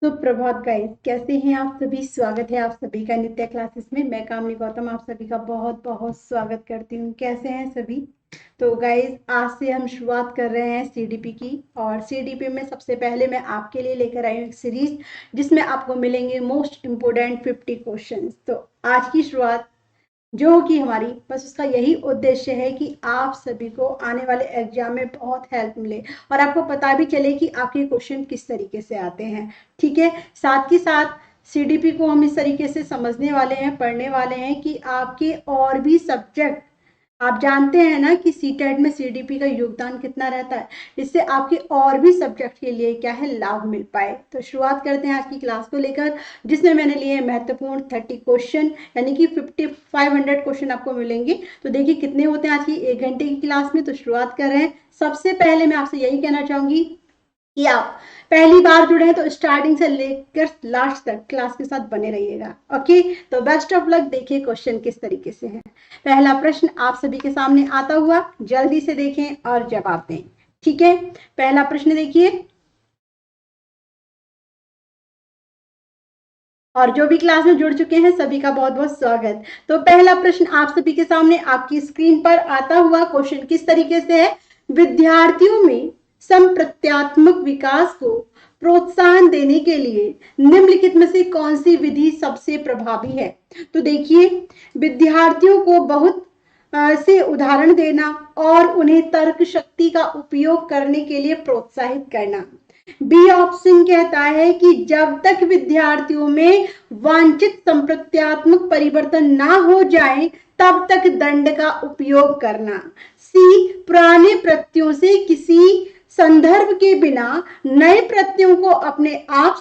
सुप्रभात गाइस, कैसे हैं आप सभी। स्वागत है आप सभी का नित्य क्लासेस में। मैं कामनी गौतम आप सभी का बहुत बहुत स्वागत करती हूँ। कैसे हैं सभी। तो गाइस, आज से हम शुरुआत कर रहे हैं सीडीपी की। और सीडीपी में सबसे पहले मैं आपके लिए लेकर आई हूँ एक सीरीज जिसमें आपको मिलेंगे मोस्ट इम्पोर्टेंट 50 क्वेश्चन। तो आज की शुरुआत जो कि हमारी बस उसका यही उद्देश्य है कि आप सभी को आने वाले एग्जाम में बहुत हेल्प मिले और आपको पता भी चले कि आपके क्वेश्चन किस तरीके से आते हैं। ठीक है, साथ ही साथ सीडीपी को हम इस तरीके से समझने वाले हैं, पढ़ने वाले हैं कि आपके और भी सब्जेक्ट, आप जानते हैं ना कि सीटेट में सीडीपी का योगदान कितना रहता है, इससे आपके और भी सब्जेक्ट के लिए क्या है लाभ मिल पाए। तो शुरुआत करते हैं आज की क्लास को लेकर, जिसमें मैंने लिए महत्वपूर्ण 30 क्वेश्चन, यानी कि 500 क्वेश्चन आपको मिलेंगे। तो देखिए कितने होते हैं आज की 1 घंटे की क्लास में। तो शुरुआत कर रहे हैं। सबसे पहले मैं आपसे यही कहना चाहूंगी कि आप पहली बार जुड़े हैं तो स्टार्टिंग से लेकर लास्ट तक क्लास के साथ बने रहिएगा। ओके, तो बेस्ट ऑफ लक। देखिए क्वेश्चन किस तरीके से है। पहला प्रश्न आप सभी के सामने आता हुआ, जल्दी से देखें और जवाब दें। ठीक है, पहला प्रश्न देखिए, और जो भी क्लास में जुड़ चुके हैं सभी का बहुत बहुत स्वागत। तो पहला प्रश्न आप सभी के सामने आपकी स्क्रीन पर आता हुआ क्वेश्चन किस तरीके से है। विद्यार्थियों में संप्रत्यात्मक विकास को प्रोत्साहन देने के लिए निम्नलिखित में से कौन सी विधि सबसे प्रभावी है। तो देखिए, विद्यार्थियों को बहुत से उदाहरण देना और उन्हें तर्क शक्ति का उपयोग करने के लिए प्रोत्साहित करना। बी ऑप्शन कहता है कि जब तक विद्यार्थियों में वांछित संप्रत्यात्मक परिवर्तन ना हो जाए तब तक दंड का उपयोग करना। सी, पुराने प्रत्ययों से किसी संदर्भ के बिना नए प्रत्ययों को अपने आप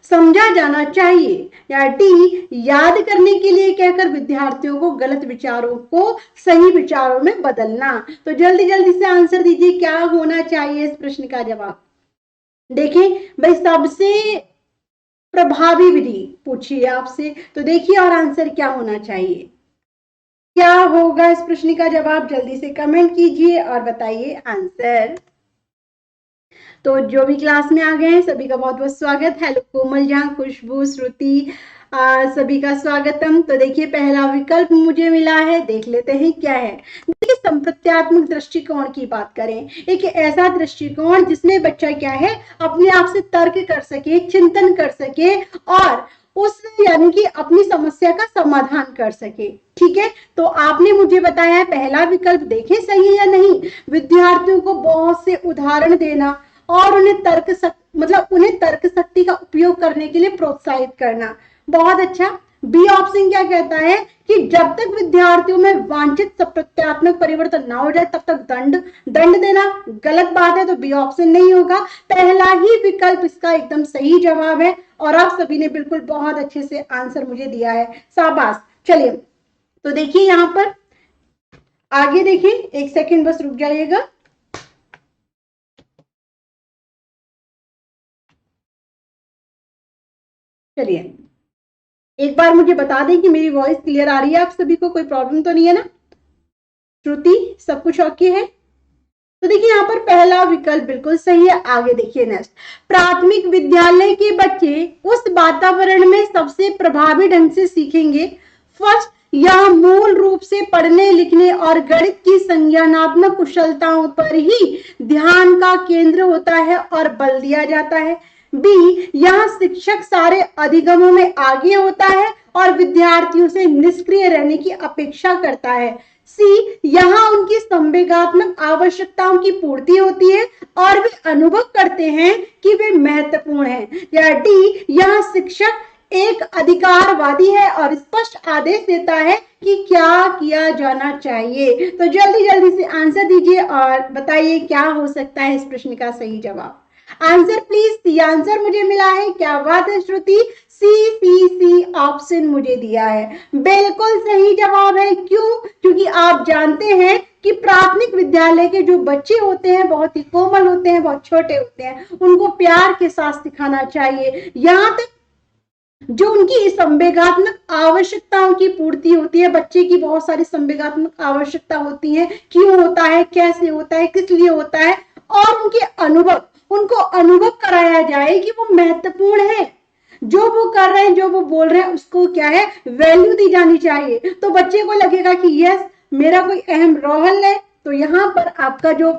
समझा जाना चाहिए। या डी, याद करने के लिए कहकर विद्यार्थियों को गलत विचारों को सही विचारों में बदलना। तो जल्दी जल्दी से आंसर दीजिए, क्या होना चाहिए इस प्रश्न का जवाब। देखें भाई, सबसे प्रभावी विधि पूछिए आपसे, तो देखिए और आंसर क्या होना चाहिए, क्या होगा इस प्रश्न का जवाब। जल्दी से कमेंट कीजिए और बताइए आंसर। तो जो भी क्लास में आ गए हैं सभी का बहुत बहुत स्वागत। हेलो कोमल जहां, खुशबू, श्रुति, सभी का स्वागतम। तो देखिए पहला विकल्प मुझे मिला है, देख लेते हैं क्या है। देखिए, संप्रत्यात्मक दृष्टिकोण की बात करें, एक ऐसा दृष्टिकोण जिसमें बच्चा क्या है अपने आप से तर्क कर सके, चिंतन कर सके और उस यानी कि अपनी समस्या का समाधान कर सके। ठीक है, तो आपने मुझे बताया पहला विकल्प, देखें सही है या नहीं। विद्यार्थियों को बहुत से उदाहरण देना और उन्हें उन्हें तर्क शक्ति का उपयोग करने के लिए प्रोत्साहित करना। बहुत अच्छा। बी ऑप्शन क्या कहता है कि जब तक विद्यार्थियों में वांछित प्रत्यात्मक परिवर्तन ना हो जाए तब तक दंड देना। गलत बात है, तो बी ऑप्शन नहीं होगा। पहला ही विकल्प इसका एकदम सही जवाब है और आप सभी ने बिल्कुल बहुत अच्छे से आंसर मुझे दिया है, शाबाश। चलिए, तो देखिए यहां पर आगे देखिए, एक सेकंड बस रुक जाइएगा। चलिए, एक बार मुझे बता दें कि मेरी वॉइस क्लियर आ रही है, आप सभी को कोई प्रॉब्लम तो नहीं है ना। श्रुति, सब कुछ ओके है। तो देखिए यहाँ पर पहला विकल्प बिल्कुल सही है। आगे देखिए नेक्स्ट, प्राथमिक विद्यालय के बच्चे उस वातावरण में सबसे प्रभावी ढंग से सीखेंगे। फर्स्ट, यह मूल रूप से पढ़ने लिखने और गणित की संज्ञानात्मक कुशलताओं पर ही ध्यान का केंद्र होता है और बल दिया जाता है। बी, यहाँ शिक्षक सारे अधिगमों में आगे होता है और विद्यार्थियों से निष्क्रिय रहने की अपेक्षा करता है। सी, यहाँ उनकी संवेगात्मक आवश्यकताओं की पूर्ति होती है और वे अनुभव करते हैं कि वे महत्वपूर्ण हैं। या डी, यहाँ शिक्षक एक अधिकारवादी है और स्पष्ट आदेश देता है कि क्या किया जाना चाहिए। तो जल्दी जल्दी से आंसर दीजिए और बताइए क्या हो सकता है इस प्रश्न का सही जवाब। Answer please. सी आंसर मुझे मिला है, क्या बात है श्रुति। सी ऑप्शन मुझे दिया है, बिल्कुल सही जवाब है। क्यों? क्योंकि आप जानते हैं कि प्राथमिक विद्यालय के जो बच्चे होते हैं बहुत ही कोमल होते हैं, बहुत छोटे होते हैं, उनको प्यार के साथ सिखाना चाहिए। यहाँ तक जो उनकी संवेगात्मक आवश्यकताओं की पूर्ति होती है, बच्चे की बहुत सारी संवेगात्मक आवश्यकता होती है, क्यों होता है, कैसे होता है, किस लिए होता है, और उनके अनुभव उनको अनुभव कराया जाए कि वो महत्वपूर्ण है, जो वो कर रहे हैं, जो वो बोल रहे हैं, उसको क्या है, वैल्यू दी जानी चाहिए। तो बच्चे को लगेगा कि यस, मेरा कोई अहम रोल है। तो यहाँ पर आपका जो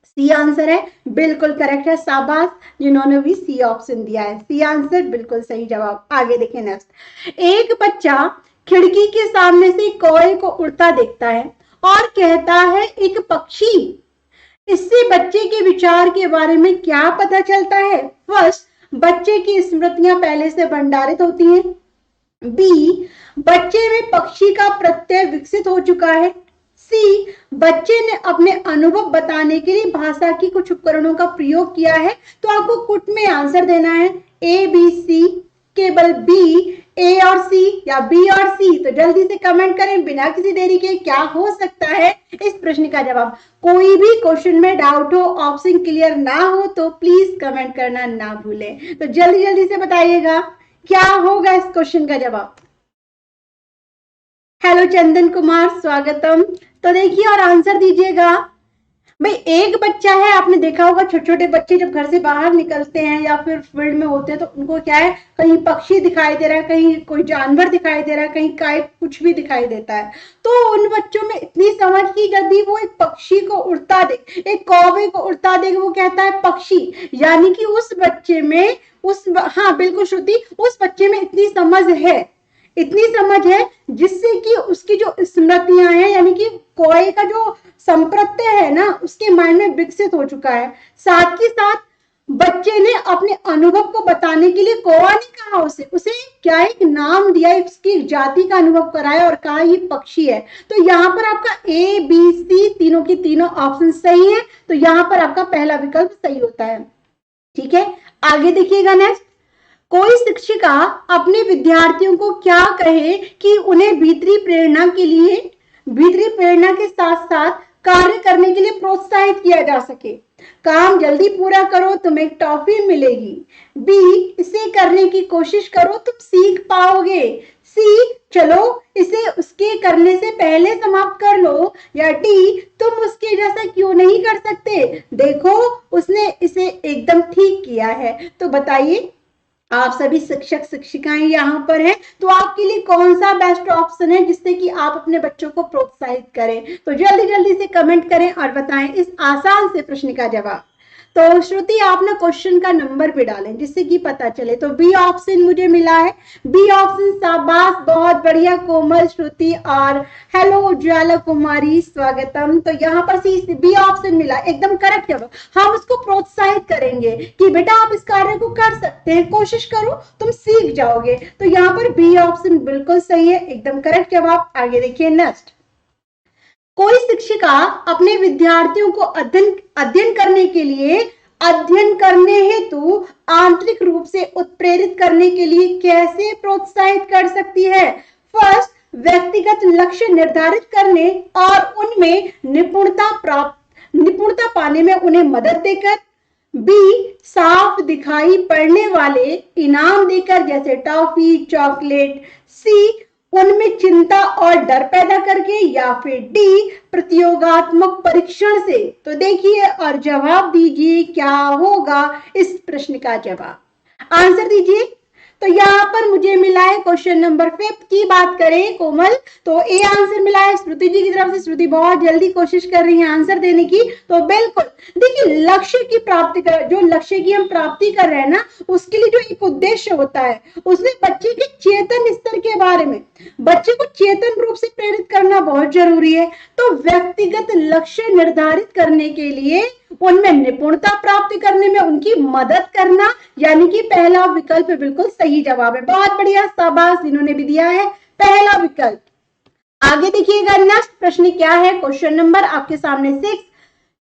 सी आंसर है बिल्कुल करेक्ट है। शाबाश जिन्होंने भी सी ऑप्शन दिया है, सी आंसर बिल्कुल सही जवाब। आगे देखिए नेक्स्ट। एक बच्चा खिड़की के सामने से कौए को उड़ता देखता है और कहता है एक पक्षी। इससे बच्चे के विचार के बारे में क्या पता चलता है? फर्स्ट, बच्चे की स्मृतियां पहले से भंडारित होती हैं। बी, बच्चे में पक्षी का प्रत्यय विकसित हो चुका है। सी, बच्चे ने अपने अनुभव बताने के लिए भाषा की कुछ उपकरणों का प्रयोग किया है। तो आपको कुट में आंसर देना है, ए बी सी, केवल बी, ए और सी या बी और सी। तो जल्दी से कमेंट करें बिना किसी देरी के, क्या हो सकता है इस प्रश्न का जवाब। कोई भी क्वेश्चन में डाउट हो, ऑप्शन क्लियर ना हो तो प्लीज कमेंट करना ना भूलें। तो जल्दी जल्दी से बताइएगा क्या होगा इस क्वेश्चन का जवाब। हेलो चंदन कुमार, स्वागतम। तो देखिए और आंसर दीजिएगा। भाई एक बच्चा है, आपने देखा होगा छोटे छोटे बच्चे जब घर से बाहर निकलते हैं या फिर फील्ड में होते हैं तो उनको क्या है, कहीं पक्षी दिखाई दे रहा है, कहीं कोई जानवर दिखाई दे रहा है, कहीं काइट, कुछ भी दिखाई देता है। तो उन बच्चों में इतनी समझ की, यदि वो एक पक्षी को उड़ता देख, एक कौवे को उड़ता देख, वो कहता है पक्षी, यानी कि उस बच्चे में हाँ बिल्कुल श्रुति, उस बच्चे में इतनी समझ है जिससे कि उसकी जो स्मृतियां हैं, यानी कि कौए का जो संप्रत्यय है ना, उसके माइंड में विकसित हो चुका है। साथ ही साथ बच्चे ने अपने अनुभव को बताने के लिए, कौवा ने कहा उसे क्या एक नाम दिया, उसकी जाति का अनुभव कराया और कहा ये पक्षी है। तो यहाँ पर आपका ए बी सी तीनों की तीनों ऑप्शन सही है। तो यहाँ पर आपका पहला विकल्प सही होता है। ठीक है, आगे देखिएगा नेक्स्ट। कोई शिक्षिका अपने विद्यार्थियों को क्या कहे कि उन्हें भीतरी प्रेरणा के साथ साथ कार्य करने के लिए प्रोत्साहित किया जा सके। काम जल्दी पूरा करो, तुम्हें एक टॉफी मिलेगी। बी, इसे करने की कोशिश करो, तुम सीख पाओगे। सी, चलो इसे उसके करने से पहले समाप्त कर लो। या डी, तुम उसके जैसा क्यों नहीं कर सकते, देखो उसने इसे एकदम ठीक किया है। तो बताइए, आप सभी शिक्षक शिक्षिकाएं यहाँ पर हैं, तो आपके लिए कौन सा बेस्ट ऑप्शन है जिससे कि आप अपने बच्चों को प्रोत्साहित करें। तो जल्दी जल्दी से कमेंट करें और बताएं इस आसान से प्रश्न का जवाब। तो श्रुति, आप ना क्वेश्चन का नंबर भी डालें जिससे कि पता चले। तो बी ऑप्शन मुझे मिला है, बी ऑप्शन, शाबाश, बहुत बढ़िया कोमल, श्रुति और हेलो उज्ज्वला कुमारी, स्वागतम। तो यहाँ पर सी बी ऑप्शन मिला, एकदम करेक्ट जवाब। हम उसको प्रोत्साहित करेंगे कि बेटा आप इस कार्य को कर सकते हैं, कोशिश करो, तुम सीख जाओगे। तो यहाँ पर बी ऑप्शन बिल्कुल सही है, एकदम करेक्ट जवाब। आगे देखिए नेक्स्ट। कोई शिक्षिका अपने विद्यार्थियों को अध्ययन करने हेतु आंतरिक रूप से उत्प्रेरित करने के लिए कैसे प्रोत्साहित कर सकती है? फर्स्ट, व्यक्तिगत लक्ष्य निर्धारित करने और उनमें निपुणता पाने में उन्हें मदद देकर। बी, साफ दिखाई पड़ने वाले इनाम देकर, जैसे टॉफी, चॉकलेट। सी, उनमें चिंता और डर पैदा करके। या फिर डी, प्रतियोगात्मक परीक्षण से। तो देखिए और जवाब दीजिए क्या होगा इस प्रश्न का जवाब, आंसर दीजिए। तो यहाँ पर मुझे मिला है क्वेश्चन नंबर 5 की बात करें कोमल, तो ए आंसर मिला है श्रुति जी की तरफ से। श्रुति बहुत जल्दी कोशिश कर रही है आंसर देने की। तो बिल्कुल देखिए, लक्ष्य की प्राप्ति कर, जो लक्ष्य की हम प्राप्ति कर रहे हैं ना, उसके लिए जो एक उद्देश्य होता है, उसमें बच्चे के चेतन स्तर के बारे में, बच्चे को चेतन रूप से प्रेरित करना बहुत जरूरी है। तो व्यक्तिगत लक्ष्य निर्धारित करने के लिए उनमें निपुणता प्राप्त करने में उनकी मदद करना, यानी कि पहला विकल्प बिल्कुल सही जवाब है। बहुत बढ़िया, शाबाश जिन्होंने भी दिया है पहला विकल्प। आगे देखिएगा नेक्स्ट प्रश्न क्या है, क्वेश्चन नंबर आपके सामने 6।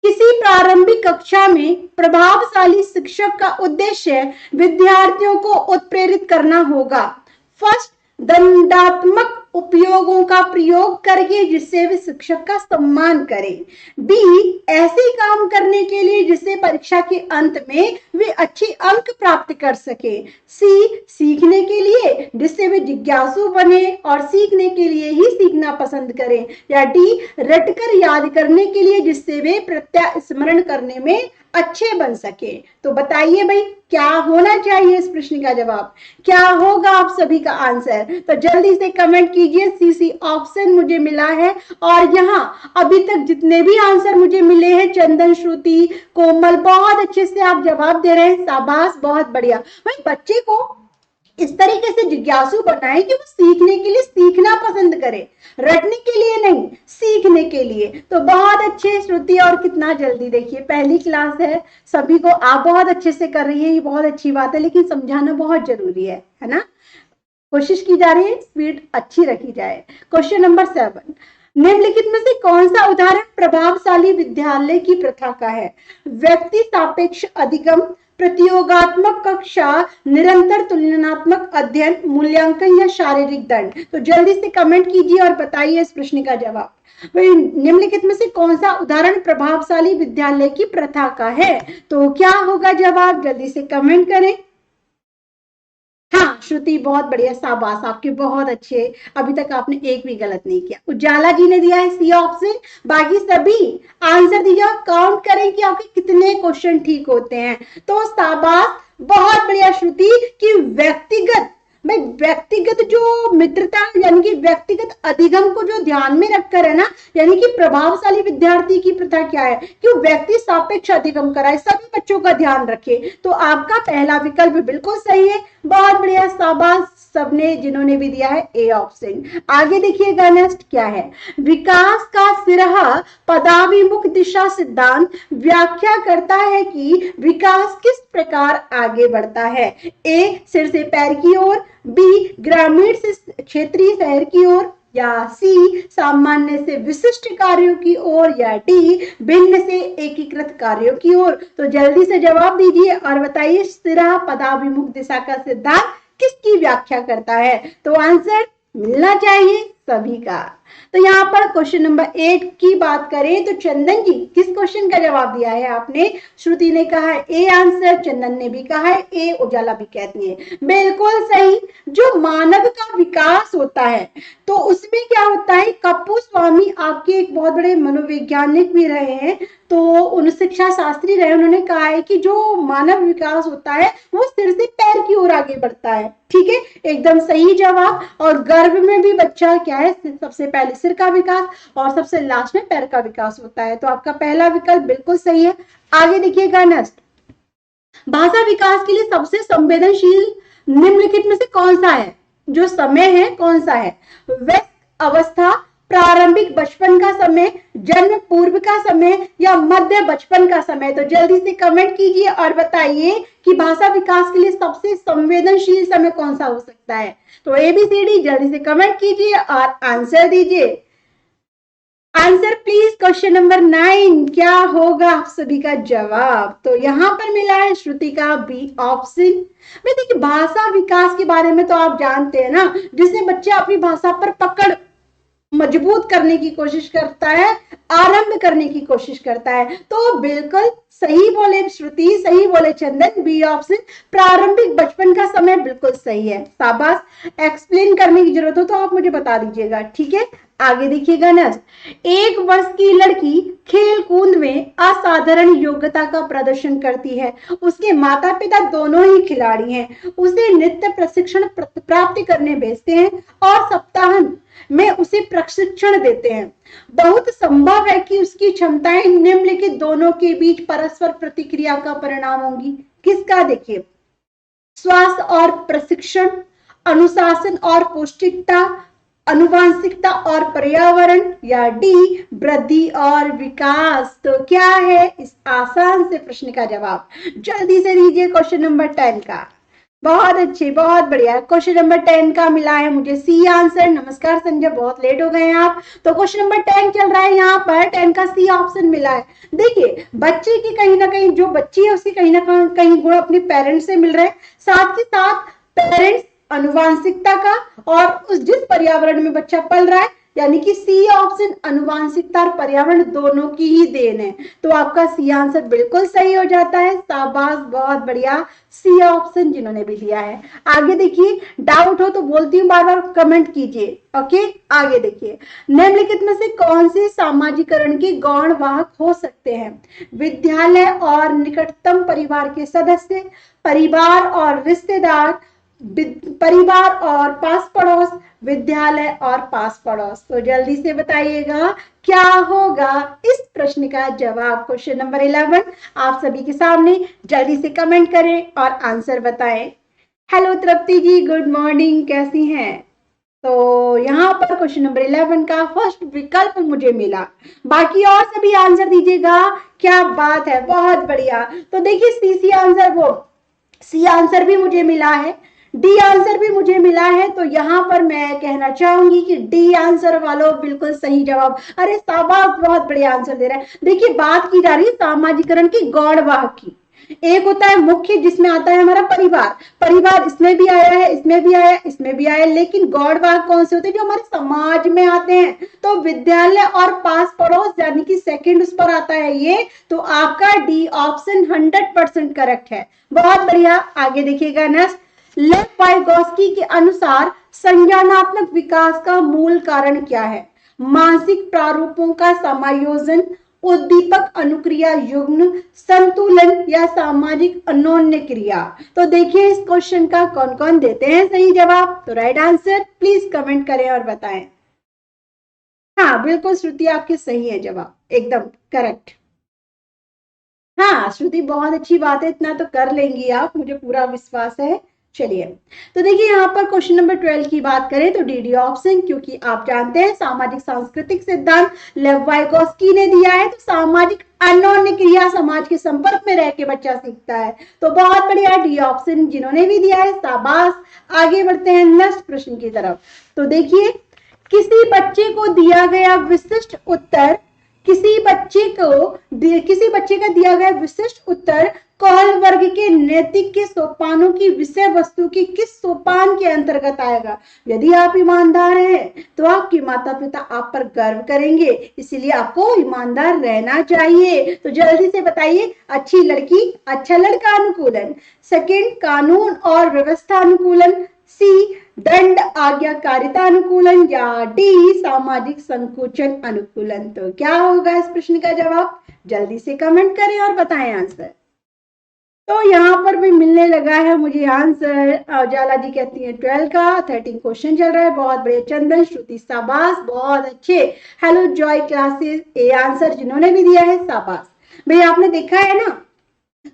किसी प्रारंभिक कक्षा में प्रभावशाली शिक्षक का उद्देश्य विद्यार्थियों को उत्प्रेरित करना होगा। फर्स्ट, दंडात्मक उपयोगों का प्रयोग करके जिससे वे शिक्षक का सम्मान करें। बी, ऐसे काम करने के लिए जिससे परीक्षा के अंत में वे अच्छे अंक प्राप्त कर सके। सी, सीखने के लिए जिससे वे जिज्ञासु बने और सीखने के लिए ही सीखना पसंद करें। या डी, रटकर याद करने के लिए जिससे वे प्रत्यास्मरण करने में अच्छे बन सके। तो बताइए भाई क्या होना चाहिए इस प्रश्न का जवाब, क्या होगा आप सभी का आंसर? तो जल्दी से कमेंट कीजिए। सीसी ऑप्शन मुझे मिला है और यहाँ अभी तक जितने भी आंसर मुझे मिले हैं, चंदन, श्रुति, कोमल, बहुत अच्छे से आप जवाब दे रहे हैं, शाबाश, बहुत बढ़िया। भाई बच्चे को इस तरीके से जिज्ञासु बनाए कि वो सीखने के लिए सीखना पसंद करे, रटने के लिए नहीं, सीखने के लिए। तो बहुत अच्छे श्रुति, और कितना जल्दी, देखिए पहली क्लास है, सभी को आप बहुत अच्छे से कर रही है, ये बहुत अच्छी बात है, लेकिन समझाना बहुत जरूरी है ना। कोशिश की जा रही है स्पीड अच्छी रखी जाए। क्वेश्चन नंबर 7, निम्नलिखित में से कौन सा उदाहरण प्रभावशाली विद्यालय की प्रथा का है? व्यक्ति सापेक्ष अधिगम, प्रतियोगात्मक कक्षा, निरंतर तुलनात्मक अध्ययन, मूल्यांकन या शारीरिक दंड। तो जल्दी से कमेंट कीजिए और बताइए इस प्रश्न का जवाब। निम्नलिखित में से कौन सा उदाहरण प्रभावशाली विद्यालय की प्रथा का है? तो क्या होगा जवाब, जल्दी से कमेंट करें। हाँ श्रुति, बहुत बढ़िया, शाबाश, आपके बहुत अच्छे, अभी तक आपने एक भी गलत नहीं किया। उजाला जी ने दिया है सी ऑप्शन, बाकी सभी आंसर दीजिए, काउंट करें कि आपके कितने क्वेश्चन ठीक होते हैं। तो शाबाश, बहुत बढ़िया श्रुति, कि व्यक्तिगत जो मित्रता यानी कि व्यक्तिगत अधिगम को जो ध्यान में रखकर है ना, यानी कि प्रभावशाली विद्यार्थी की प्रथा क्या है कि वो व्यक्ति सापेक्ष अधिगम कराए, सभी बच्चों का ध्यान रखे। तो आपका पहला विकल्प बिल्कुल सही है, बहुत बढ़िया, शाबाश सबने जिन्होंने भी दिया है ए ऑप्शन। आगे देखिएगा नेक्स्ट क्या है, विकास का सिरहा पदाभिमुख दिशा सिद्धांत व्याख्या करता है कि विकास किस प्रकार आगे बढ़ता है? ए सिर से पैर की ओर, बी ग्रामीण से क्षेत्रीय शहर की ओर, या सी सामान्य से विशिष्ट कार्यों की ओर, या डी भिन्न से एकीकृत कार्यों की ओर। तो जल्दी से जवाब दीजिए और बताइए सिरहा पदाभिमुख दिशा का सिद्धांत किसकी व्याख्या करता है? तो आंसर मिलना चाहिए सभी का। तो यहाँ पर क्वेश्चन नंबर 8 की बात करें तो चंदन जी किस क्वेश्चन का जवाब दिया है आपने? श्रुति ने कहा है ए आंसर, चंदन ने भी कहा है ए, उजाला भी कहती है बिल्कुल सही। जो मानव का विकास होता है तो उसमें क्या होता है, कप्पू स्वामी आपके एक बहुत बड़े मनोवैज्ञानिक भी रहे हैं, तो उन शिक्षा शास्त्री रहे, उन्होंने कहा है कि जो मानव विकास होता है वो सिर से पैर की ओर आगे बढ़ता है। ठीक है, एकदम सही जवाब। और गर्भ में भी बच्चा क्या है, सबसे पहले सिर का विकास और सबसे लास्ट में पैर का विकास होता है। तो आपका पहला विकल्प बिल्कुल सही है। आगे देखिएगा नेक्स्ट, भाषा विकास के लिए सबसे संवेदनशील निम्नलिखित में से कौन सा है? जो समय है कौन सा है? व्यस्त अवस्था, प्रारंभिक बचपन का समय, जन्म पूर्व का समय, या मध्य बचपन का समय। तो जल्दी से कमेंट कीजिए और बताइए कि भाषा विकास के लिए सबसे संवेदनशील समय कौन सा हो सकता है। तो ABCD जल्दी से कमेंट कीजिए और आंसर दीजिए। आंसर प्लीज, क्वेश्चन नंबर 9 क्या होगा आप सभी का जवाब? तो यहाँ पर मिला है श्रुति का बी ऑप्शन। मैं देखिए भाषा विकास के बारे में तो आप जानते हैं ना, जिसमें बच्चा अपनी भाषा पर पकड़ मजबूत करने की कोशिश करता है, आरंभ करने की कोशिश करता है। तो बिल्कुल सही बोले श्रुति, सही बोले चंदन, बी ऑप्शन प्रारंभिक बचपन का समय बिल्कुल सही है। शाबाश, एक्सप्लेन करने की जरूरत हो तो आप मुझे बता दीजिएगा। ठीक है, आगे देखिएगा नेक्स्ट, 1 वर्ष की लड़की खेल कूद में असाधारण योग्यता का प्रदर्शन करती है, उसके माता पिता दोनों ही खिलाड़ी हैं, उसे नृत्य प्रशिक्षण प्राप्त करने भेजते हैं और सप्ताह में उसे प्रशिक्षण देते हैं। बहुत संभव है कि उसकी क्षमताएं निम्नलिखित दोनों के बीच परस्पर प्रतिक्रिया का परिणाम होंगी। किसका? देखिए, स्वास्थ्य और प्रशिक्षण, अनुशासन और पौष्टिकता, अनुवांशिकता और पर्यावरण, या डी वृद्धि और विकास। तो क्या है इस आसान से प्रश्न का जवाब? जल्दी से दीजिए क्वेश्चन नंबर 10 का। बहुत अच्छे, बहुत बढ़िया। क्वेश्चन नंबर 10 का मिला है मुझे सी आंसर। नमस्कार संजय, बहुत लेट हो गए हैं आप। तो क्वेश्चन नंबर 10 चल रहा है, यहाँ पर 10 का सी ऑप्शन मिला है। देखिए बच्चे की कहीं ना कहीं, जो बच्ची है उसकी कहीं ना कहीं गुण अपने पेरेंट्स से मिल रहे हैं, साथ ही साथ पेरेंट्स अनुवांशिकता का और उस जिस पर्यावरण में बच्चा पल रहा है यानी कि सी ऑप्शन अनुवांशिकता और पर्यावरण दोनों की ही देन है। तो आपका सी आंसर बिल्कुल सही हो जाता है। शाबाश, बहुत बढ़िया, सी ऑप्शन जिन्होंने भी दिया है। आगे देखिए, डाउट हो तो बोलती हूँ, बार बार कमेंट कीजिए। ओके, आगे देखिए, निम्नलिखित में से कौन से सामाजिकरण के गौण वाहक हो सकते हैं? विद्यालय और निकटतम परिवार के सदस्य, परिवार और रिश्तेदार, परिवार और पास पड़ोस, विद्यालय और पास पड़ोस। तो जल्दी से बताइएगा क्या होगा इस प्रश्न का जवाब। क्वेश्चन नंबर 11 आप सभी के सामने, जल्दी से कमेंट करें और आंसर बताएं। हेलो तृप्ति जी, गुड मॉर्निंग, कैसी हैं? तो यहाँ पर क्वेश्चन नंबर 11 का फर्स्ट विकल्प मुझे मिला, बाकी और सभी आंसर दीजिएगा। क्या बात है, बहुत बढ़िया। तो देखिए, सी आंसर, वो सी आंसर भी मुझे मिला है, डी आंसर भी मुझे मिला है। तो यहाँ पर मैं कहना चाहूंगी कि डी आंसर वालों बिल्कुल सही जवाब। अरे शाबाश, बहुत बढ़िया आंसर दे रहे हैं। देखिए, बात की जा रही है सामाजिकरण की गौण वाहक की। एक होता है मुख्य, जिसमें आता है हमारा परिवार, परिवार इसमें भी आया है, इसमें भी आया, इसमें भी आया, लेकिन गौण वाहक कौन से होते हैं? जो हमारे समाज में आते हैं। तो विद्यालय और पास पड़ोस, यानी कि सेकंड उस पर आता है ये। तो आपका डी ऑप्शन 100% करेक्ट है। बहुत बढ़िया, आगे देखिएगा नेक्स्ट। लेव वाइगोत्स्की के अनुसार संज्ञानात्मक विकास का मूल कारण क्या है? मानसिक प्रारूपों का समायोजन, उद्दीपक अनुक्रिया युग्म, संतुलन या सामाजिक अन्योन्य क्रिया। तो देखिए, इस क्वेश्चन का कौन कौन देते हैं सही जवाब। तो राइट आंसर प्लीज कमेंट करें और बताएं। हाँ बिल्कुल श्रुति, आपके सही है जवाब, एकदम करेक्ट। हाँ श्रुति, बहुत अच्छी बात है, इतना तो कर लेंगी आप, मुझे पूरा विश्वास है। चलिए, तो देखिए यहाँ पर क्वेश्चन नंबर 12 की बात करें तो डी ऑप्शन, क्योंकि आप जानते हैं सामाजिक सांस्कृतिक सिद्धांत लेव वाइगोत्स्की ने दिया है। तो सामाजिक अन्योन्य क्रिया, समाज के संपर्क में रह के बच्चा सीखता है। तो बहुत बढ़िया, डी ऑप्शन जिन्होंने भी दिया है, शाबाश। आगे बढ़ते हैं नेक्स्ट प्रश्न की तरफ। तो देखिए, किसी बच्चे को दिया गया विशिष्ट उत्तर, किसी बच्चे का दिया गया विशिष्ट उत्तर कौल वर्ग के नैतिक के सोपानों की विषय वस्तु की किस सोपान के अंतर्गत आएगा? यदि आप ईमानदार हैं तो आपके माता पिता आप पर गर्व करेंगे, इसलिए आपको ईमानदार रहना चाहिए। तो जल्दी से बताइए, अच्छी लड़की अच्छा लड़का अनुकूलन, सेकंड कानून और व्यवस्था अनुकूलन, सी दंड आज्ञाकारिता अनुकूलन, या डी सामाजिक संकुचन अनुकूलन। तो क्या होगा इस प्रश्न का जवाब? जल्दी से कमेंट करें और बताएं आंसर। तो यहाँ पर भी मिलने लगा है मुझे आंसर। उजाला जी कहती है 12 का 13 क्वेश्चन चल रहा है। बहुत बढ़िया चंदन, श्रुति शाबाश, बहुत अच्छे। Hello Joy classes, A answer जिन्होंने भी दिया है, शाबाश। भाई आपने देखा है ना,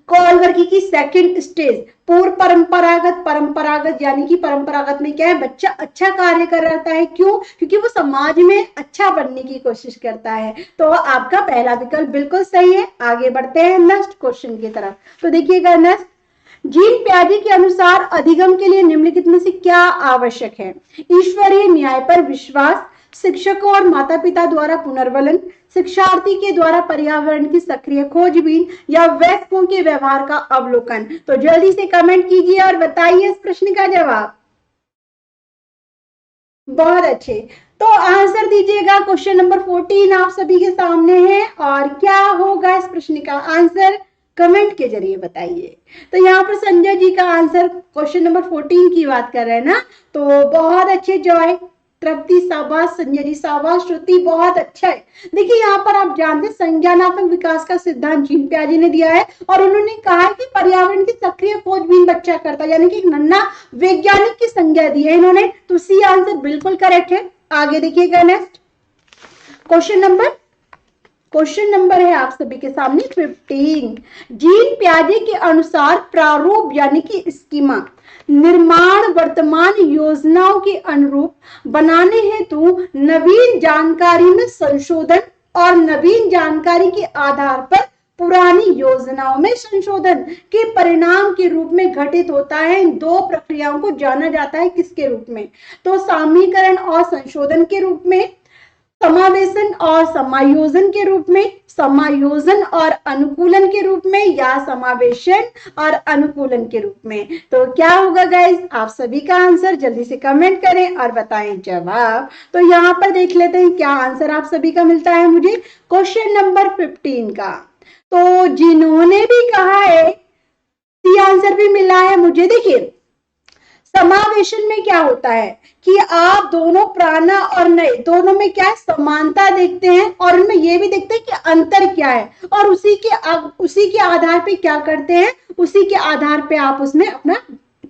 कौल वर्ग की सेकंड स्टेज पूर्व परंपरागत, परंपरागत यानी कि परंपरागत में क्या है, बच्चा अच्छा कार्य कर रहा है। क्यों? क्योंकि वो समाज में अच्छा बनने की कोशिश करता है। तो आपका पहला विकल्प बिल्कुल सही है। आगे बढ़ते हैं नेक्स्ट क्वेश्चन की तरफ। तो देखिएगा नेक्स्ट, जीन प्याजे के अनुसार अधिगम के लिए निम्नलिखित में से क्या आवश्यक है? ईश्वरीय न्याय पर विश्वास, शिक्षकों और माता पिता द्वारा पुनर्वलन, शिक्षार्थी के द्वारा पर्यावरण की सक्रिय खोजबीन, या वयस्कों के व्यवहार का अवलोकन। तो जल्दी से कमेंट कीजिए और बताइए इस प्रश्न का जवाब। बहुत अच्छे, तो आंसर दीजिएगा। क्वेश्चन नंबर 14 आप सभी के सामने है, और क्या होगा इस प्रश्न का आंसर कमेंट के जरिए बताइए। तो यहाँ पर संजय जी का आंसर क्वेश्चन नंबर 14 की बात कर रहे हैं ना, तो बहुत अच्छे जॉय, तृप्ति शाबाश, संजय जी शाबाश, श्रुति बहुत अच्छा है। देखिए यहाँ पर आप जानते हैं संज्ञानात्मक विकास का सिद्धांत जीन प्याजे ने दिया है, और उन्होंने कहा है कि पर्यावरण की सक्रिय खोजबीन बच्चा करता है, यानी कि एक नन्हा वैज्ञानिक की संज्ञा दी है इन्होंने। तो सी आंसर बिल्कुल करेक्ट है। आगे देखिएगा नेक्स्ट क्वेश्चन नंबर है आप सभी के सामने 15। जीन प्याजे के अनुसार प्रारूप यानी कि स्कीमा निर्माण वर्तमान योजनाओं के अनुरूप बनाने हेतु नवीन जानकारी में संशोधन और नवीन जानकारी के आधार पर पुरानी योजनाओं में संशोधन के परिणाम के रूप में घटित होता है। इन दो प्रक्रियाओं को जाना जाता है किसके रूप में? तो सामीकरण और संशोधन के रूप में। समावेशन और समायोजन के रूप में, समायोजन और अनुकूलन के रूप में, या समावेशन और अनुकूलन के रूप में। तो क्या होगा गाइस, आप सभी का आंसर जल्दी से कमेंट करें और बताएं जवाब। तो यहाँ पर देख लेते हैं क्या आंसर आप सभी का मिलता है मुझे क्वेश्चन नंबर 15 का। तो जिन्होंने भी कहा है सी आंसर भी मिला है मुझे। देखिए समावेशन में क्या होता है कि आप दोनों प्राणा और नए दोनों में क्या है, समानता देखते हैं और उनमें ये भी देखते हैं कि अंतर क्या है, और उसी के आधार पे क्या करते हैं, उसी के आधार पे आप उसमें अपना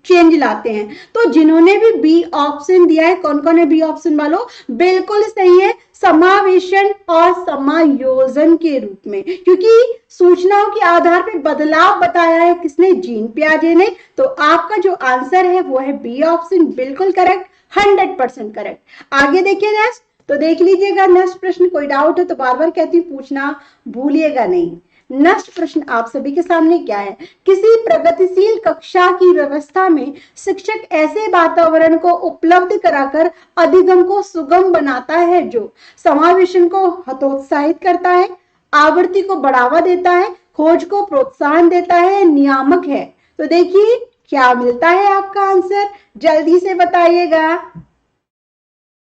चेंज लाते हैं। तो जिन्होंने भी बी ऑप्शन दिया है, कौन कौन है बी ऑप्शन वालों, बिल्कुल सही है, समावेशन और समायोजन के रूप में, क्योंकि सूचनाओं के आधार पर बदलाव बताया है किसने, जीन पियाजे ने। तो आपका जो आंसर है वो है बी ऑप्शन, बिल्कुल करेक्ट, 100% करेक्ट। आगे देखिए नेक्स्ट, तो देख लीजिएगा नेक्स्ट प्रश्न। कोई डाउट है तो बार बार कहती हूँ पूछना भूलिएगा नहीं। नेक्स्ट प्रश्न आप सभी के सामने क्या है, किसी प्रगतिशील कक्षा की व्यवस्था में शिक्षक ऐसे वातावरण को उपलब्ध कराकर अधिगम को सुगम बनाता है जो समावेशन को हतोत्साहित करता है, आवृत्ति को बढ़ावा देता है, खोज को प्रोत्साहन देता है, नियामक है। तो देखिए क्या मिलता है आपका आंसर, जल्दी से बताइएगा।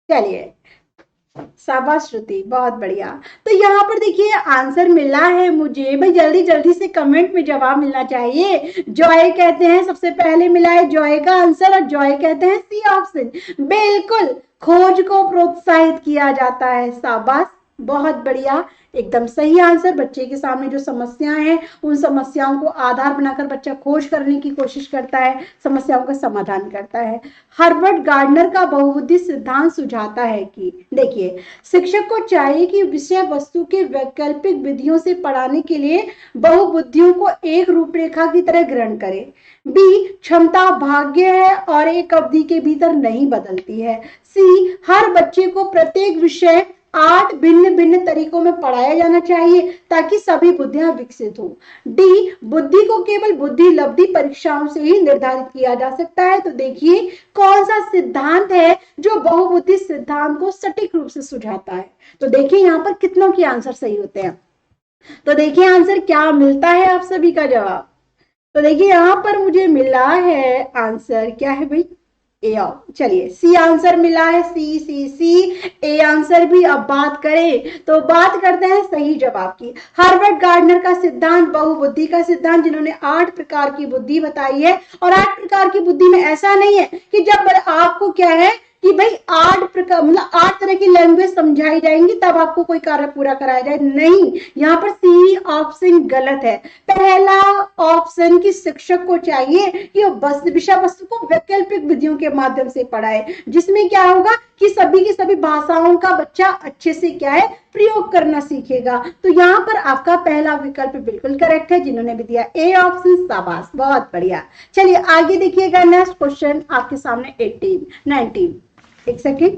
चलिए शाबाश श्रुति, बहुत बढ़िया। तो यहाँ पर देखिए आंसर मिला है मुझे, भाई जल्दी जल्दी से कमेंट में जवाब मिलना चाहिए। जॉय कहते हैं सबसे पहले मिला है जॉय का आंसर, और जॉय कहते हैं सी ऑप्शन, बिल्कुल खोज को प्रोत्साहित किया जाता है। शाबाश, बहुत बढ़िया, एकदम सही आंसर। बच्चे के सामने जो समस्याएं हैं उन समस्याओं को आधार बनाकर बच्चा खोज करने की कोशिश करता है, समस्याओं का समाधान करता है। हर्बर्ट गार्डनर का बहुबुद्धि सिद्धांत सुझाता है कि देखिए शिक्षक को चाहिए कि विषय वस्तु के वैकल्पिक विधियों से पढ़ाने के लिए बहुबुद्धियों को एक रूपरेखा की तरह ग्रहण करे। बी क्षमता भाग्य है और एक अवधि के भीतर नहीं बदलती है। सी हर बच्चे को प्रत्येक विषय 8 भिन्न भिन्न तरीकों में पढ़ाया जाना चाहिए ताकि सभी बुद्धियां विकसित हो। डी बुद्धि को केवल बुद्धि लब्धि परीक्षाओं से ही निर्धारित किया जा सकता है। तो देखिए कौन सा सिद्धांत है जो बहुबुद्धि सिद्धांत को सटीक रूप से सुझाता है। तो देखिए यहाँ पर कितनों के आंसर सही होते हैं। तो देखिए आंसर क्या मिलता है आप सभी का जवाब। तो देखिए यहाँ पर मुझे मिला है आंसर क्या है भाई, ए। चलिए सी आंसर मिला है, सी सी सी ए आंसर भी। अब बात करें तो बात करते हैं सही जवाब की। हर्बर्ट गार्डनर का सिद्धांत बहुबुद्धि का सिद्धांत, जिन्होंने 8 प्रकार की बुद्धि बताई है। और 8 प्रकार की बुद्धि में ऐसा नहीं है कि जब आपको क्या है कि भाई 8 प्रकार मतलब 8 तरह की लैंग्वेज समझाई जाएंगी तब आपको कोई कार्य पूरा कराया जाए, नहीं, यहाँ पर सी ऑप्शन गलत है। पहला ऑप्शन की शिक्षक को चाहिए कि वो विषय वस्तु को वैकल्पिक विधियों के माध्यम से पढ़ाए, जिसमें क्या होगा कि सभी की सभी भाषाओं का बच्चा अच्छे से क्या है प्रयोग करना सीखेगा। तो यहाँ पर आपका पहला विकल्प बिल्कुल करेक्ट है, जिन्होंने भी दिया ए ऑप्शन, शाबाश, बहुत बढ़िया। चलिए आगे देखिएगा नेक्स्ट क्वेश्चन आपके सामने 19, एक सेकेंड,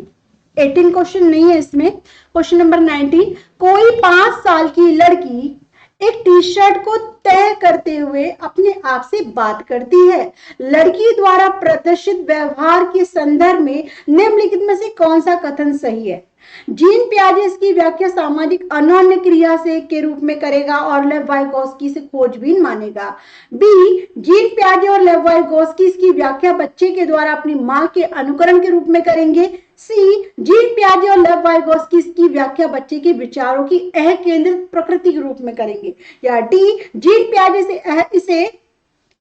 18 क्वेश्चन नहीं है इसमें, क्वेश्चन नंबर 19। कोई 5 साल की लड़की एक टी शर्ट को तय करते हुए अपने आप से बात करती है। लड़की द्वारा प्रदर्शित व्यवहार के संदर्भ में निम्नलिखित में से कौन सा कथन सही है। जीन पियाजे इसकी व्याख्या सामाजिक अनन्य क्रिया से के रूप में करेगा और लेव वाइगोस्की से खोजबीन मानेगा। बी जीन पियाजे और लेव वाइगोस्की इसकी व्याख्या बच्चे के द्वारा अपनी मां के अनुकरण के रूप में करेंगे। सी जीन पियाजे और लेव वाइगोस्की इसकी व्याख्या बच्चे के विचारों की अह केंद्रित प्रकृति के रूप में करेंगे। या डी जीन पियाजे से इसे